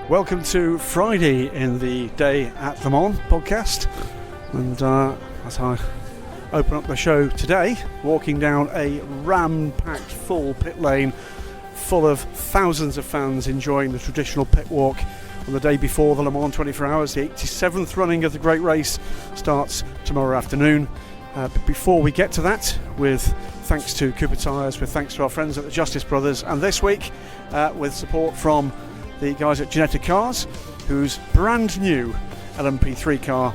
Welcome to Friday in the Day at Le Mans podcast, and as I open up the show today, walking down a ram-packed full pit lane full of thousands of fans enjoying the traditional pit walk on the day before the Le Mans 24 Hours. The 87th running of the great race starts tomorrow afternoon. But before we get to that, with thanks to Cooper Tyres, with thanks to our friends at the Justice Brothers, and this week with support from the guys at Genetic Cars, whose brand new LMP3 car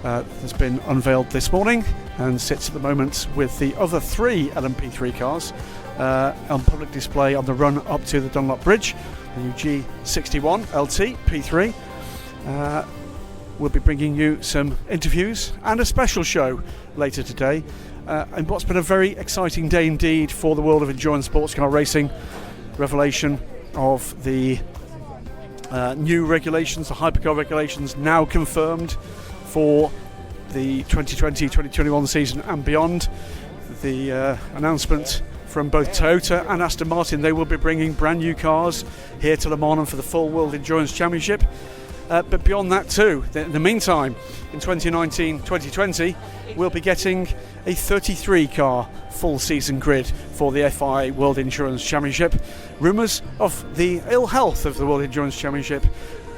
has been unveiled this morning and sits at the moment with the other three LMP3 cars on public display on the run up to the Dunlop Bridge. The new G61 LT P3. We'll be bringing you some interviews and a special show later today. And what's been a very exciting day indeed for the world of endurance sports car racing. Revelation of the new regulations, the Hypercar regulations, now confirmed for the 2020-2021 season and beyond. The announcement from both Toyota and Aston Martin, they will be bringing brand new cars here to Le Mans and for the full World Endurance Championship. But beyond that too, in the meantime, in 2019-2020, we'll be getting a 33-car full season grid for the FIA World Endurance Championship. Rumours of the ill health of the World Endurance Championship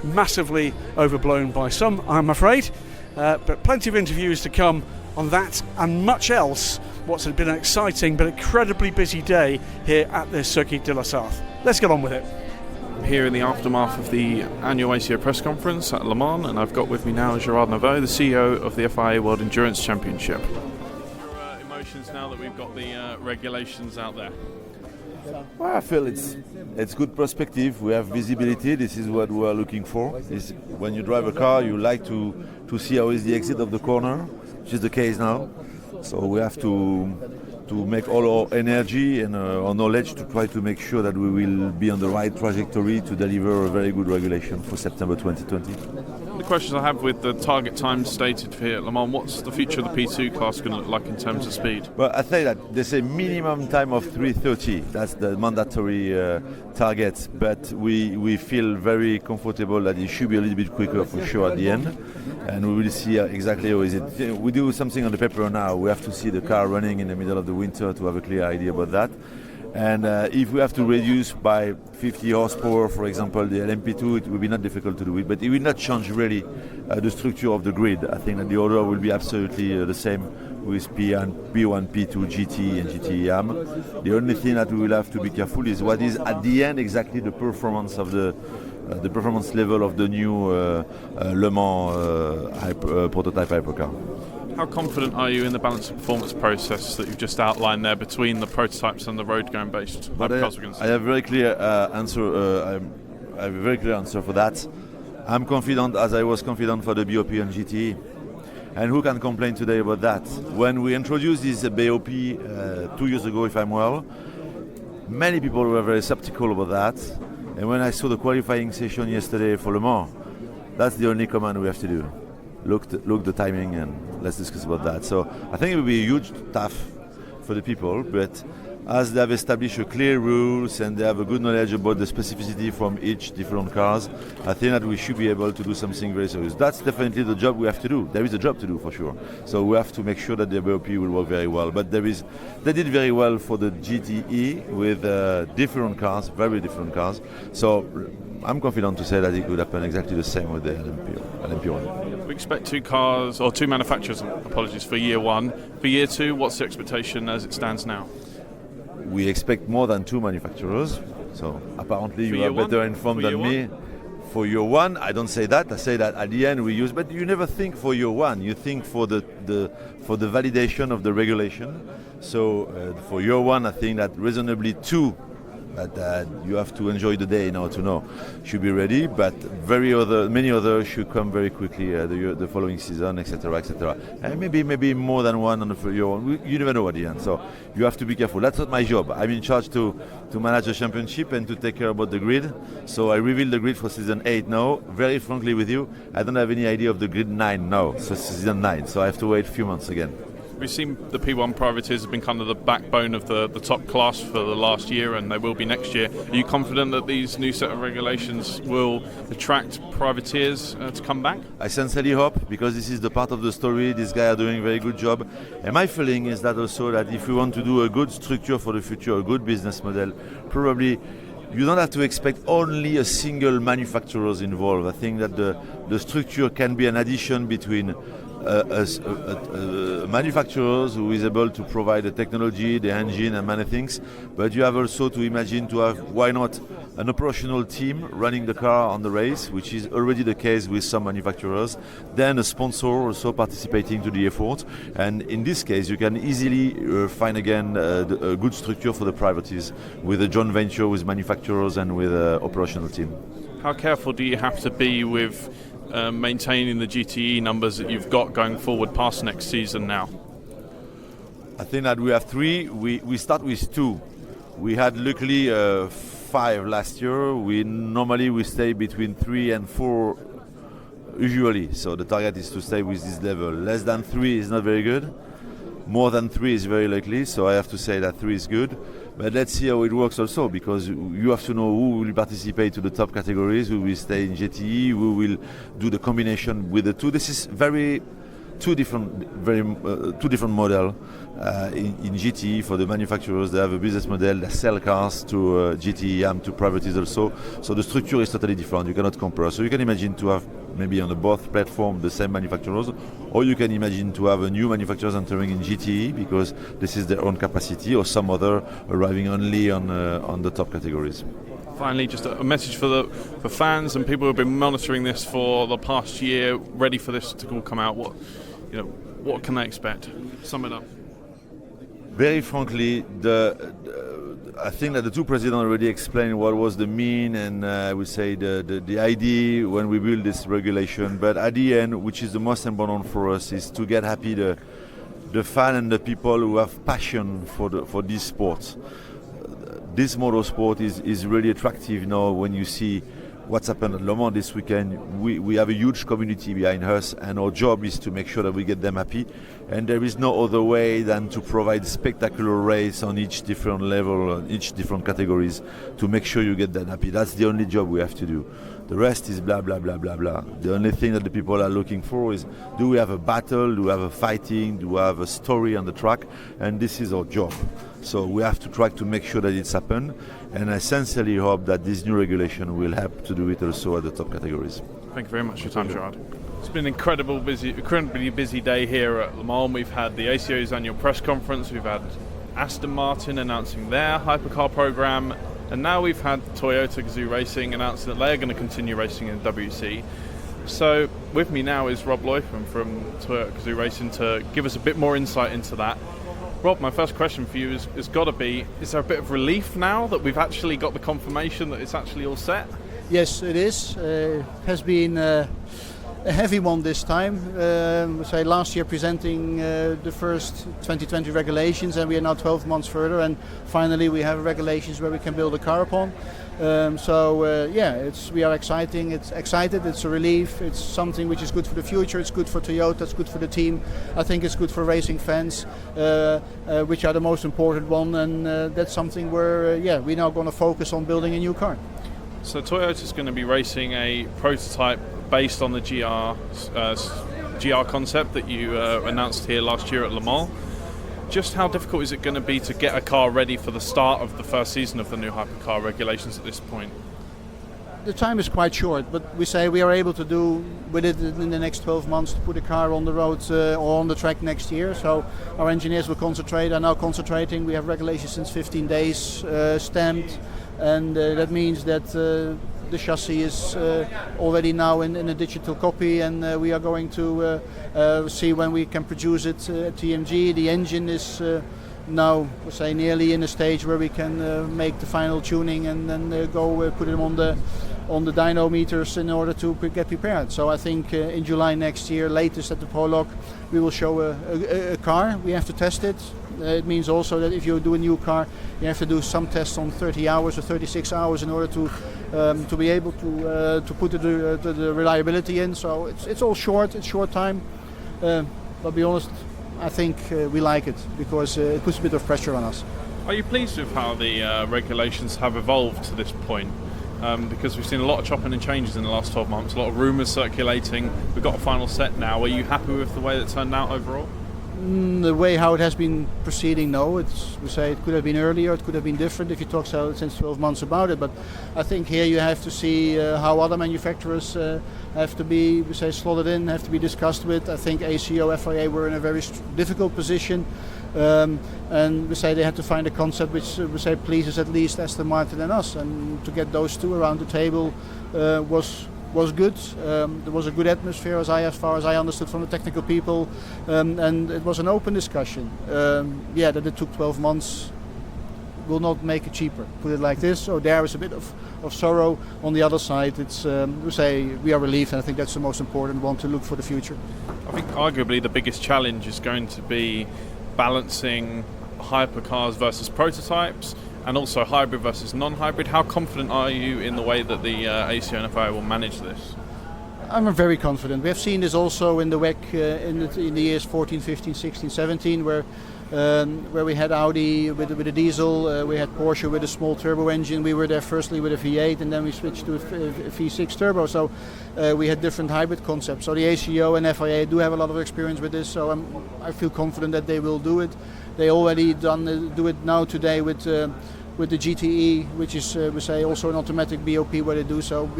massively overblown by some, I'm afraid. But plenty of interviews to come on that and much else. What's been an exciting but incredibly busy day here at the Circuit de la Sarthe. Let's get on with it. Here in the aftermath of the annual ACO press conference at Le Mans, and I've got with me now Gerard Neveu, the CEO of the FIA World Endurance Championship. Your emotions now that we've got the regulations out there? Well, I feel it's good perspective. We have visibility. This is what we are looking for. When you drive a car, you like to see how is the exit of the corner, which is the case now. So we have to make all our energy and our knowledge to try to make sure that we will be on the right trajectory to deliver a very good regulation for September 2020. The questions I have with the target time stated here at Le Mans, what's the future of the P2 class going to look like in terms of speed? Well, I say that there's a minimum time of 3:30. That's the mandatory target, but we feel very comfortable that it should be a little bit quicker for sure at the end. And we will see exactly how is it. We do something on the paper now. We have to see the car running in the middle of the winter to have a clear idea about that. And if we have to reduce by 50 horsepower, for example, the LMP2, it will be not difficult to do it, but it will not change really the structure of the grid. I think that the order will be absolutely the same with P1, P2, GT and GT AM. The only thing that we will have to be careful is what is at the end exactly the performance of the performance level of the new Le Mans prototype hypercar. How confident are you in the balance of performance process that you've just outlined there between the prototypes and the road-going based hypercars? I have a very clear answer. I have a very clear answer for that. I'm confident, as I was confident for the BOP and GT. And who can complain today about that? When we introduced this BOP 2 years ago, if I'm well, many people were very skeptical about that. And when I saw the qualifying session yesterday for Le Mans, that's the only command we have to do. Look the timing and let's discuss about that. So I think it will be a huge tough for the people, but as they have established a clear rules and they have a good knowledge about the specificity from each different cars, I think that we should be able to do something very serious. That's definitely the job we have to do. There is a job to do for sure. So we have to make sure that the BOP will work very well. But they did very well for the GTE with different cars, very different cars. So I'm confident to say that it could happen exactly the same with the LMP1. We expect two manufacturers, apologies, for year one. For year two, what's the expectation as it stands now? We expect more than two manufacturers. So apparently you are better informed than me. For year one, I don't say that. I say that at the end we use, but you never think for year one. You think for the validation of the regulation. So for year one, I think that reasonably two. But you have to enjoy the day now to know. Should be ready, but many others should come very quickly the following season, etc., etc. And maybe more than one on the year one. You never know at the end, so you have to be careful. That's not my job. I'm in charge to manage the championship and to take care about the grid. So I reveal the grid for season 8 now. Very frankly with you, I don't have any idea of the grid 9 now. So season 9. So I have to wait a few months again. We've seen the P1 privateers have been kind of the backbone of the top class for the last year, and they will be next year. Are you confident that these new set of regulations will attract privateers to come back? I sincerely hope, because this is the part of the story. These guys are doing a very good job. And my feeling is that also that if we want to do a good structure for the future, a good business model, probably you don't have to expect only a single manufacturers involved. I think that the structure can be an addition between manufacturers who is able to provide the technology, the engine and many things, but you have also to imagine to have, why not, an operational team running the car on the race, which is already the case with some manufacturers, then a sponsor also participating to the effort, and in this case you can easily find again a good structure for the privateers with a joint venture with manufacturers and with an operational team. How careful do you have to be with maintaining the GTE numbers that you've got going forward past next season now? I think that we have 3. We start with 2. We had luckily 5 last year. We stay between 3 and 4 usually. So the target is to stay with this level. Less than 3 is not very good. More than 3 is very likely. So I have to say that 3 is good. But let's see how it works also, because you have to know who will participate to the top categories, who will stay in GTE, who will do the combination with the two. This is two different model. In GTE, for the manufacturers, they have a business model. They sell cars to GTE, to privateers also. So the structure is totally different. You cannot compare. So you can imagine to have maybe on the both platform the same manufacturers, or you can imagine to have a new manufacturers entering in GTE because this is their own capacity, or some other arriving only on the top categories. Finally, just a message for fans and people who have been monitoring this for the past year, ready for this to all come out. What can they expect? Sum it up. Very frankly, I think that the two presidents already explained what was the mean and I would say the idea when we build this regulation. But at the end, which is the most important for us, is to get happy the fan and the people who have passion for this sport. This motorsport is really attractive now when you see what's happened at Le Mans this weekend. We have a huge community behind us, and our job is to make sure that we get them happy. And there is no other way than to provide spectacular race on each different level, on each different categories, to make sure you get them happy. That's the only job we have to do. The rest is blah, blah, blah, blah, blah. The only thing that the people are looking for is, do we have a battle, do we have a fighting, do we have a story on the track? And this is our job. So we have to try to make sure that it's happened. And I sincerely hope that this new regulation will help to do it also at the top categories. Thank you very much for your time, Gerard. It's been an incredibly busy day here at Le Mans. We've had the ACO's annual press conference. We've had Aston Martin announcing their Hypercar program. And now we've had Toyota Gazoo Racing announcing that they're going to continue racing in WEC. So with me now is Rob Leupen from Toyota Gazoo Racing to give us a bit more insight into that. Rob, my first question for you is got to be, is there a bit of relief now that we've actually got the confirmation that it's actually all set? Yes, it is. It has been a heavy one this time. Say last year presenting the first 2020 regulations, and we are now 12 months further, and finally we have regulations where we can build a car upon. We are excited. It's a relief. It's something which is good for the future. It's good for Toyota. It's good for the team. I think it's good for racing fans, which are the most important one. And that's something where we're now going to focus on building a new car. So Toyota's going to be racing a prototype based on the GR concept that you announced here last year at Le Mans. Just how difficult is it going to be to get a car ready for the start of the first season of the new Hypercar regulations at this point? The time is quite short, but we say we are able to do with it in the next 12 months to put a car on the road or on the track next year. So our engineers are now concentrating. We have regulations since 15 days stamped, and that means that the chassis is already now in a digital copy, and we are going to see when we can produce it at TMG. The engine is now, say, nearly in a stage where we can make the final tuning and then go put them on the dyno meters in order to get prepared. So I think in July next year, latest at the Prologue, we will show a car. We have to test it. It means also that if you do a new car, you have to do some tests on 30 hours or 36 hours in order to be able to put the reliability in. So it's all short. It's short time. But be honest, I think we like it because it puts a bit of pressure on us. Are you pleased with how the regulations have evolved to this point? Because we've seen a lot of chopping and changes in the last 12 months, a lot of rumours circulating. We've got a final set now. Are you happy with the way that turned out overall? The way how it has been proceeding, no. We say it could have been earlier, it could have been different if you talk since 12 months about it. But I think here you have to see how other manufacturers have to be, we say, slotted in, have to be discussed with. I think ACO, FIA were in a very difficult position. And we say they had to find a concept which we say pleases at least Aston Martin and us. And to get those two around the table was good. There was a good atmosphere as far as I understood from the technical people, and it was an open discussion. That it took 12 months will not make it cheaper, put it like this. So there is a bit of sorrow. On the other side, it's we say we are relieved, and I think that's the most important one to look for the future. I think arguably the biggest challenge is going to be balancing hypercars versus prototypes, and also hybrid versus non-hybrid. How confident are you in the way that the ACO and FIA will manage this? I'm very confident. We have seen this also in the WEC in the years 14, 15, 16, 17, where we had Audi with a diesel, we had Porsche with a small turbo engine. We were there firstly with a V8, and then we switched to a V6 turbo. So we had different hybrid concepts. So the ACO and FIA do have a lot of experience with this. So I feel confident that they will do it. They already do it now today with the GTE, which is we say also an automatic BOP where they do so.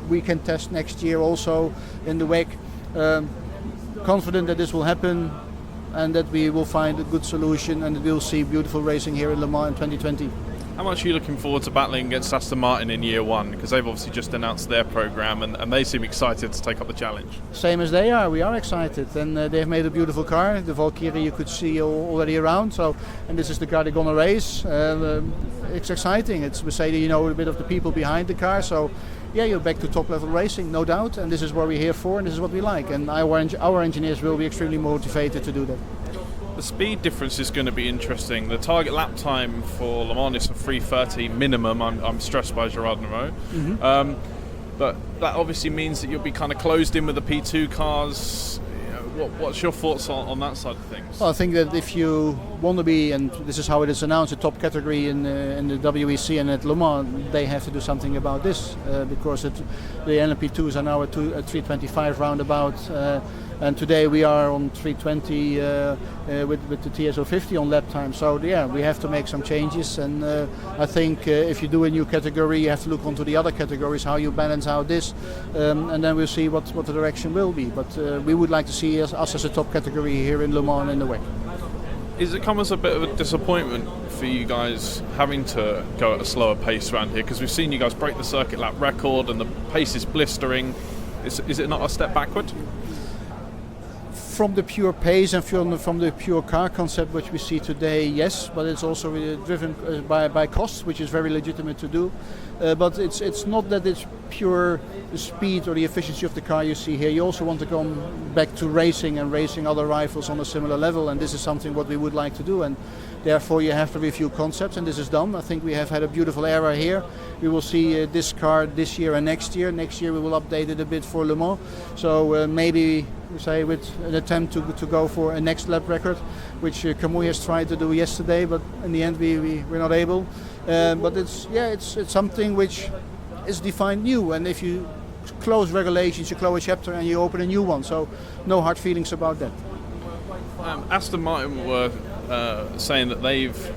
We can test next year also in the WEC. Confident that this will happen and that we will find a good solution and that we'll see beautiful racing here in Le Mans in 2020. How much are you looking forward to battling against Aston Martin in year one? Because they've obviously just announced their programme and they seem excited to take up the challenge. Same as they are. We are excited, and they've made a beautiful car. The Valkyrie you could see already around. So, and this is the car they're going to race. It's exciting. We say that you know a bit of the people behind the car. So, yeah, you're back to top level racing, no doubt. And this is what we're here for, and this is what we like. And our engineers will be extremely motivated to do that. The speed difference is going to be interesting. The target lap time for Le Mans is a 3:30 minimum. I'm stressed by Gerard Neveu. Mm-hmm. But that obviously means that you'll be kind of closed in with the P2 cars. What's your thoughts on that side of things? Well, I think that if you want to be, and this is how it is announced, a top category in the WEC and at Le Mans, they have to do something about this because the LMP2s are now at 325 roundabout. And today we are on 320 with the TSO 50 on lap time. So yeah, we have to make some changes. And I think if you do a new category, you have to look onto the other categories, how you balance out this. And then we'll see what the direction will be. But we would like to see us as a top category here in Le Mans and in the WEC. Is it come as a bit of a disappointment for you guys having to go at a slower pace around here? Because we've seen you guys break the circuit lap record and the pace is blistering. Is it not a step backward? From the pure pace and from the pure car concept which we see today, yes, but it's also driven by cost, which is very legitimate to do. But it's not that it's pure the speed or the efficiency of the car you see here. You also want to come back to racing and racing other rivals on a similar level, and this is something what we would like to do. And therefore you have to review concepts, and this is done. I think we have had a beautiful era here. We will see this car this year and next year. Next year we will update it a bit for Le Mans. So maybe we say with an attempt to go for a next lap record, which Kamui has tried to do yesterday, but in the end we're not able. But it's something which is defined new, and if you close regulations, you close a chapter and you open a new one. So no hard feelings about that. Aston Martin were saying that they've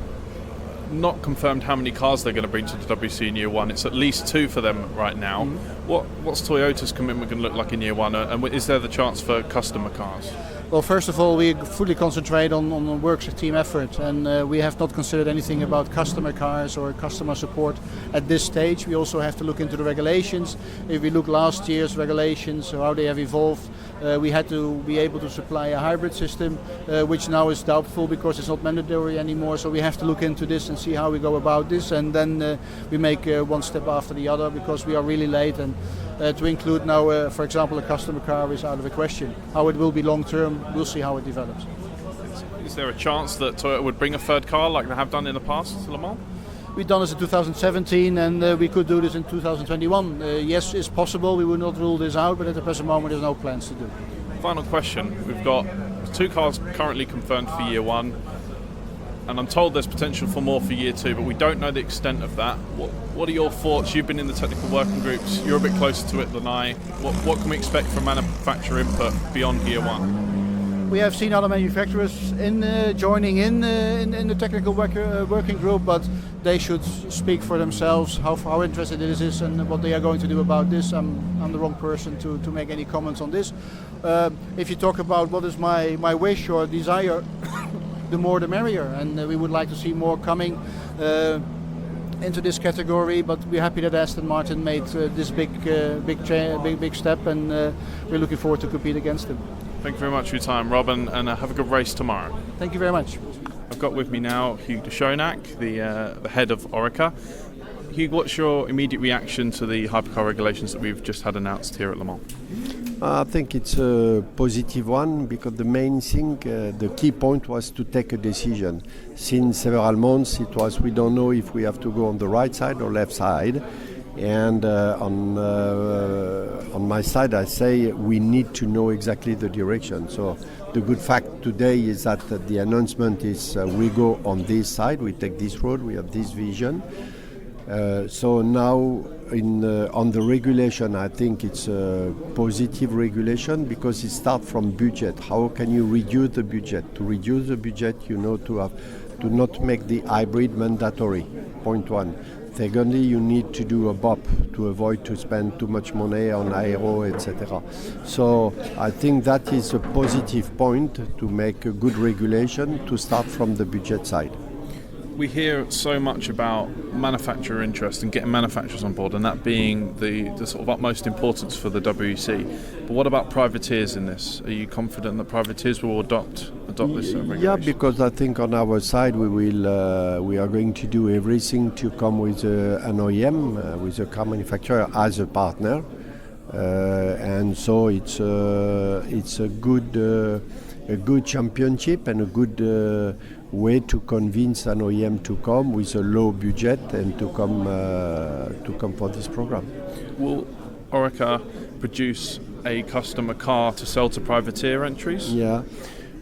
not confirmed how many cars they're going to bring to the WC in year one. It's at least 2 for them right now. Mm-hmm. What's Toyota's commitment going to look like in year one, and is there the chance for customer cars? Well, first of all, we fully concentrate on works team effort, and we have not considered anything about customer cars or customer support at this stage. We also have to look into the regulations. If we look last year's regulations, how they have evolved, we had to be able to supply a hybrid system, which now is doubtful because it's not mandatory anymore. So we have to look into this and see how we go about this, and then we make one step after the other because we are really late. And to include now, for example, a customer car is out of the question. How it will be long term, we'll see how it develops. Is there a chance that Toyota would bring a third car like they have done in the past to Le Mans? We've done this in 2017 and we could do this in 2021. Yes, it's possible. We would not rule this out, but at the present moment there's no plans to do. Final question. We've got 2 cars currently confirmed for year 1, and I'm told there's potential for more for year 2, but we don't know the extent of that. What are your thoughts? You've been in the technical working groups, you're a bit closer to it than I. What can we expect from manufacturer input beyond year 1? We have seen other manufacturers joining in the technical working group, but they should speak for themselves how interested it is and what they are going to do about this. I'm the wrong person to make any comments on this. If you talk about what is my wish or desire, the more the merrier, and we would like to see more coming into this category. But we're happy that Aston Martin made this big step, and we're looking forward to compete against them. Thank you very much for your time, Rob, and have a good race tomorrow. Thank you very much. I've got with me now Hugues de Chaunac, the head of ORECA. Hugues, what's your immediate reaction to the hypercar regulations that we've just had announced here at Le Mans? I think it's a positive one, because the main thing, the key point was to take a decision. Since several months it was, we don't know if we have to go on the right side or left side. And on my side, I say we need to know exactly the direction. So the good fact today is that the announcement is we go on this side, we take this road, we have this vision. So now on the regulation, I think it's a positive regulation, because it starts from budget. How can you reduce the budget? To reduce the budget, to not make the hybrid mandatory, point 1. Secondly, you need to do a BOP to avoid to spend too much money on aero, etc. So I think that is a positive point to make a good regulation to start from the budget side. We hear so much about manufacturer interest and getting manufacturers on board, and that being the sort of utmost importance for the WEC. But what about privateers in this? Are you confident that privateers will adopt this regulation? Yeah, because I think on our side we are going to do everything to come with an OEM, with a car manufacturer as a partner, and so it's a good championship and a good way to convince an OEM to come with a low budget and to come for this program. Will ORECA produce a customer car to sell to privateer entries? Yeah,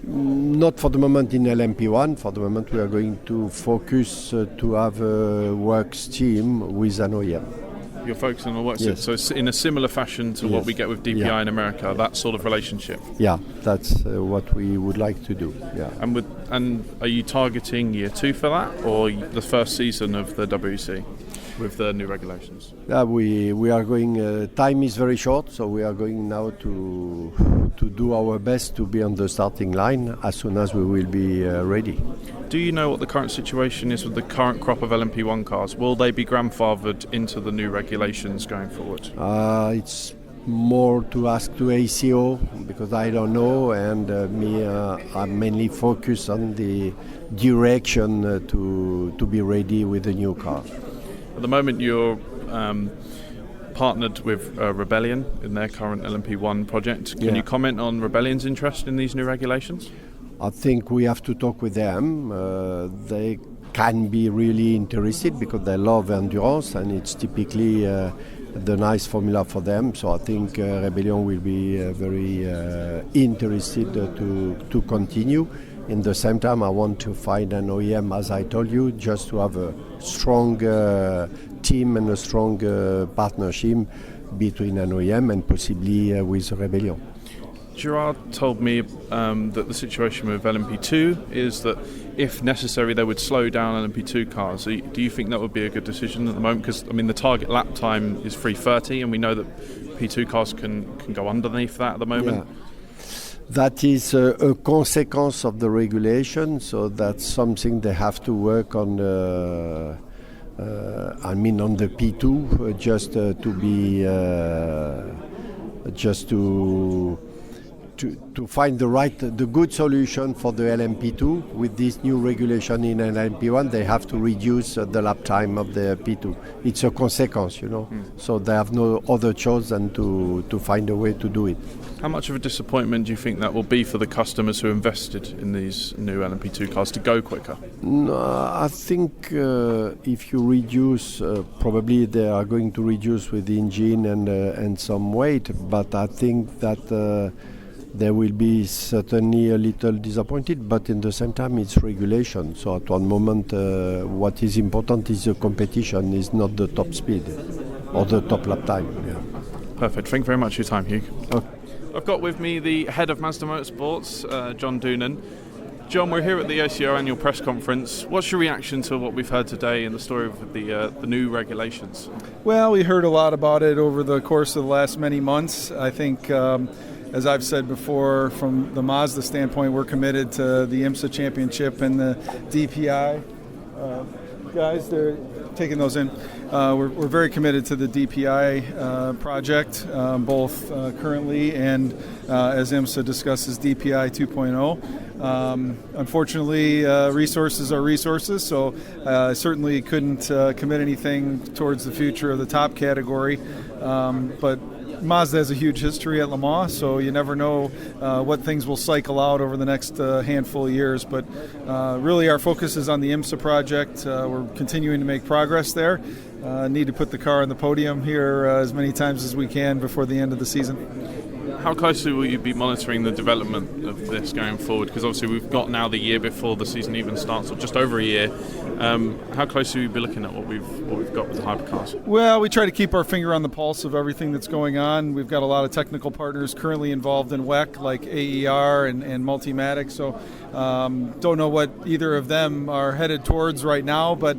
not for the moment in LMP1. For the moment we are going to focus to have a works team with an OEM. You're focusing on the work, yes. So it's in a similar fashion to what we get with DPI in America, that sort of relationship. Yeah, that's what we would like to do. Yeah. And are you targeting year 2 for that, or the first season of the WEC with the new regulations? Yeah, we are going. Time is very short, so we are going now to do our best to be on the starting line as soon as we will be ready. Do you know what the current situation is with the current crop of LMP1 cars? Will they be grandfathered into the new regulations going forward? It's more to ask to ACO, because I don't know, and I'm mainly focused on the direction to be ready with the new car. At the moment you're partnered with Rebellion in their current LMP1 project. Can you comment on Rebellion's interest in these new regulations? I think we have to talk with them. They can be really interested because they love endurance, and it's typically the nice formula for them. So I think Rebellion will be very interested to continue. In the same time, I want to find an OEM, as I told you, just to have a strong team and a strong partnership between an OEM and possibly with Rebellion. Gerard told me that the situation with LMP2 is that if necessary they would slow down LMP2 cars. Do you think that would be a good decision at the moment? Because the target lap time is 3:30, and we know that P2 cars can go underneath that at the moment. Yeah. That is a consequence of the regulation, so that's something they have to work on. On the P2, just to find the good solution for the LMP2. With this new regulation in LMP1, they have to reduce the lap time of the P2. It's a consequence, So they have no other choice than to find a way to do it. How much of a disappointment do you think that will be for the customers who invested in these new LMP2 cars to go quicker? No, I think if you reduce, probably they are going to reduce with the engine and some weight, but I think that they will be certainly a little disappointed, but in the same time it's regulation. So at one moment what is important is the competition, is not the top speed or the top lap time. Yeah. Perfect. Thank you very much for your time, Hugh. Okay. I've got with me the head of Mazda Motorsports, John Doonan. John, we're here at the ACO annual press conference. What's your reaction to what we've heard today in the story of the new regulations? Well, we heard a lot about it over the course of the last many months. I think, as I've said before, from the Mazda standpoint, we're committed to the IMSA Championship and the DPI. Guys, they're taking those in. We're very committed to the DPI project, both currently and as IMSA discusses DPI 2.0. Unfortunately, resources are resources, so I certainly couldn't commit anything towards the future of the top category. But Mazda has a huge history at Le Mans, so you never know what things will cycle out over the next handful of years. But really our focus is on the IMSA project. We're continuing to make progress there. Need to put the car on the podium here as many times as we can before the end of the season. How closely will you be monitoring the development of this going forward? Because obviously we've got now the year before the season even starts, or just over a year. How closely will you be looking at what we've got with the hypercars? Well, we try to keep our finger on the pulse of everything that's going on. We've got a lot of technical partners currently involved in WEC, like AER and Multimatic. So don't know what either of them are headed towards right now, but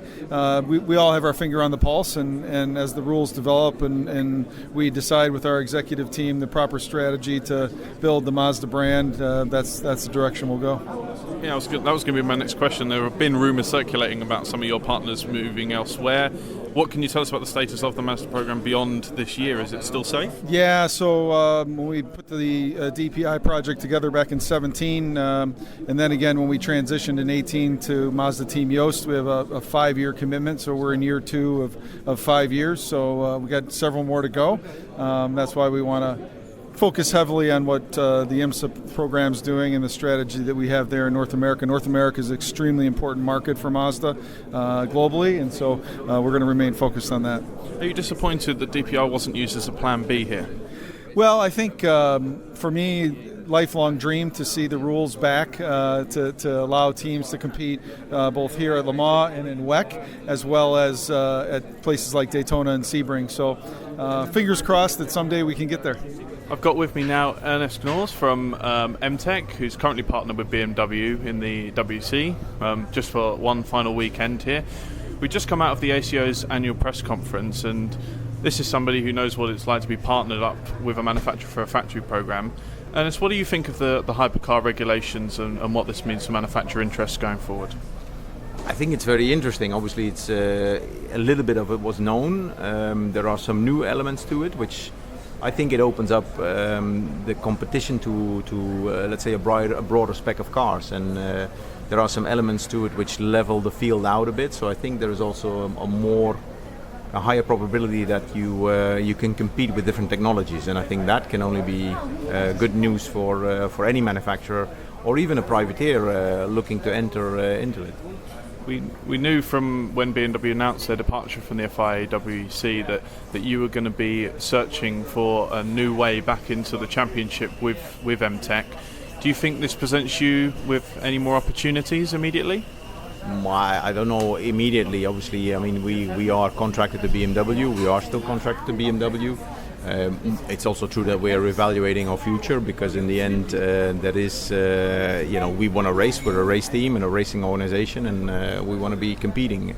we all have our finger on the pulse, and as the rules develop and we decide with our executive team the proper strategy to build the Mazda brand, that's the direction we'll go. Yeah, that was going to be my next question. There have been rumours circulating about some of your partners moving elsewhere. What can you tell us about the status of the Mazda program beyond this year? Is it still safe? Yeah, so when we put the DPI project together back in 17, and then again when we transitioned in 18 to Mazda Team Yost, we have a 5-year commitment, so we're in year 2 of 5 years, so we got several more to go. That's why we want to focus heavily on what the IMSA program's doing and the strategy that we have there in North America. North America is an extremely important market for Mazda globally, and so we're going to remain focused on that. Are you disappointed that DPI wasn't used as a plan B here? Well, I think for me, lifelong dream to see the rules back to allow teams to compete both here at Le Mans and in WEC, as well as at places like Daytona and Sebring. So fingers crossed that someday we can get there. I've got with me now Ernest Knoors from MTEK, who's currently partnered with BMW in the WEC, just for one final weekend here. We've just come out of the ACO's annual press conference, and this is somebody who knows what it's like to be partnered up with a manufacturer for a factory program. Ernest, what do you think of the hypercar regulations and what this means for manufacturer interests going forward? I think it's very interesting. Obviously, it's a little bit of it was known. There are some new elements to it, which I think it opens up the competition to let's say a broader spec of cars, and there are some elements to it which level the field out a bit. So I think there is also a higher probability that you can compete with different technologies, and I think that can only be good news for any manufacturer or even a privateer looking to enter into it. We knew from when BMW announced their departure from the FIA WEC that you were going to be searching for a new way back into the championship with MTEK. Do you think this presents you with any more opportunities immediately? I don't know immediately. Obviously, I mean we are contracted to BMW. We are still contracted to BMW. It's also true that we are evaluating our future, because in the end that is we want to race. We're a race team and a racing organization, and we want to be competing.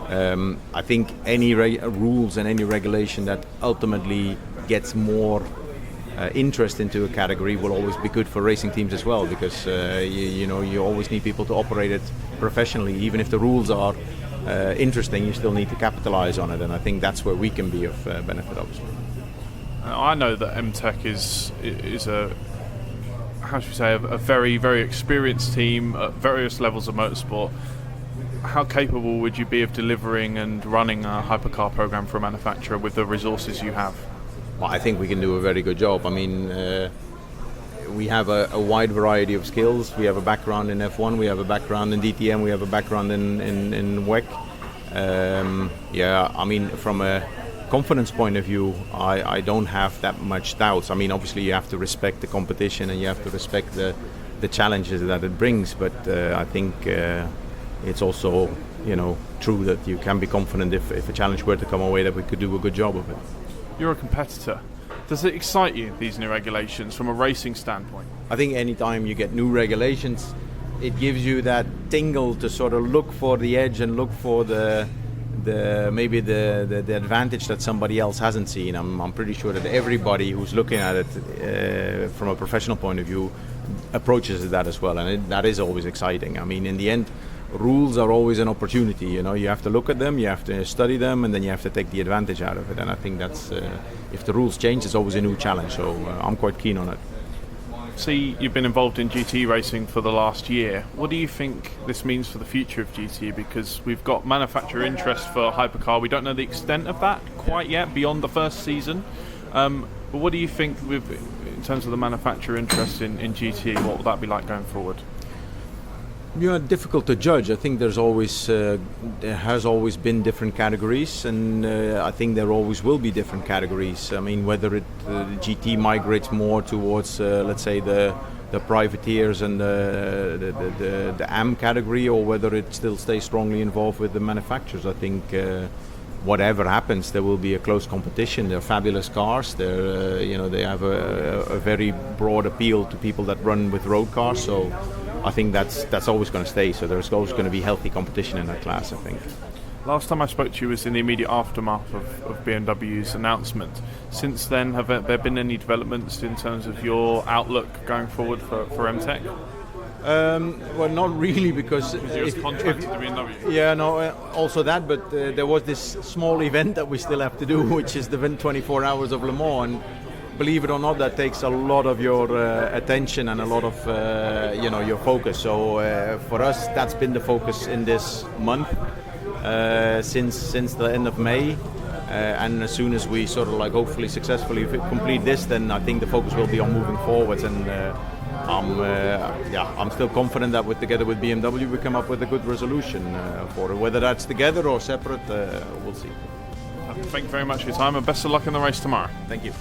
I think any rules and any regulation that ultimately gets more interest into a category will always be good for racing teams as well, because you always need people to operate it professionally. Even if the rules are interesting, you still need to capitalize on it, and I think that's where we can be of benefit, obviously. I know that MTEK is a a very, very experienced team at various levels of motorsport. How capable would you be of delivering and running a hypercar program for a manufacturer with the resources you have? Well, I think we can do a very good job. I mean, we have a wide variety of skills. We have a background in F1, we have a background in DTM, we have a background in WEC. I mean, from a confidence point of view, I don't have that much doubts. I mean, obviously you have to respect the competition and you have to respect the challenges that it brings, but I think it's also, true that you can be confident if a challenge were to come our way that we could do a good job of it. You're a competitor. Does it excite you, these new regulations, from a racing standpoint? I think anytime you get new regulations, it gives you that tingle to sort of look for the edge and look for the advantage that somebody else hasn't seen. I'm pretty sure that everybody who's looking at it from a professional point of view approaches that as well, and that is always exciting. I mean, in the end, rules are always an opportunity. You have to look at them, you have to study them, and then you have to take the advantage out of it. And I think that's if the rules change, it's always a new challenge. So I'm quite keen on it. See, you've been involved in GT racing for the last year. What do you think this means for the future of GT? Because we've got manufacturer interest for Hypercar. We don't know the extent of that quite yet, beyond the first season. But what do you think in terms of the manufacturer interest in GT? What will that be like going forward? Difficult to judge. I think there has always been different categories, and I think there always will be different categories. I mean, whether the GT migrates more towards, let's say, the privateers and the AM category, or whether it still stays strongly involved with the manufacturers. I think whatever happens, there will be a close competition. They're fabulous cars. They have a very broad appeal to people that run with road cars. So I think that's always going to stay. So there's always going to be healthy competition in that class, I think. Last time I spoke to you was in the immediate aftermath of BMW's announcement. Since then, have there been any developments in terms of your outlook going forward for MTEK? Well, not really, because you're contracted to BMW. Yeah, no, also that, but there was this small event that we still have to do, which is the 24 Hours of Le Mans, and believe it or not, that takes a lot of your attention and a lot of your focus. So for us, that's been the focus in this month since the end of May. And as soon as we sort of hopefully successfully complete this, then I think the focus will be on moving forwards. And I'm still confident that together with BMW we come up with a good resolution for it. Whether that's together or separate, we'll see. Thank you very much for your time, and best of luck in the race tomorrow. Thank you.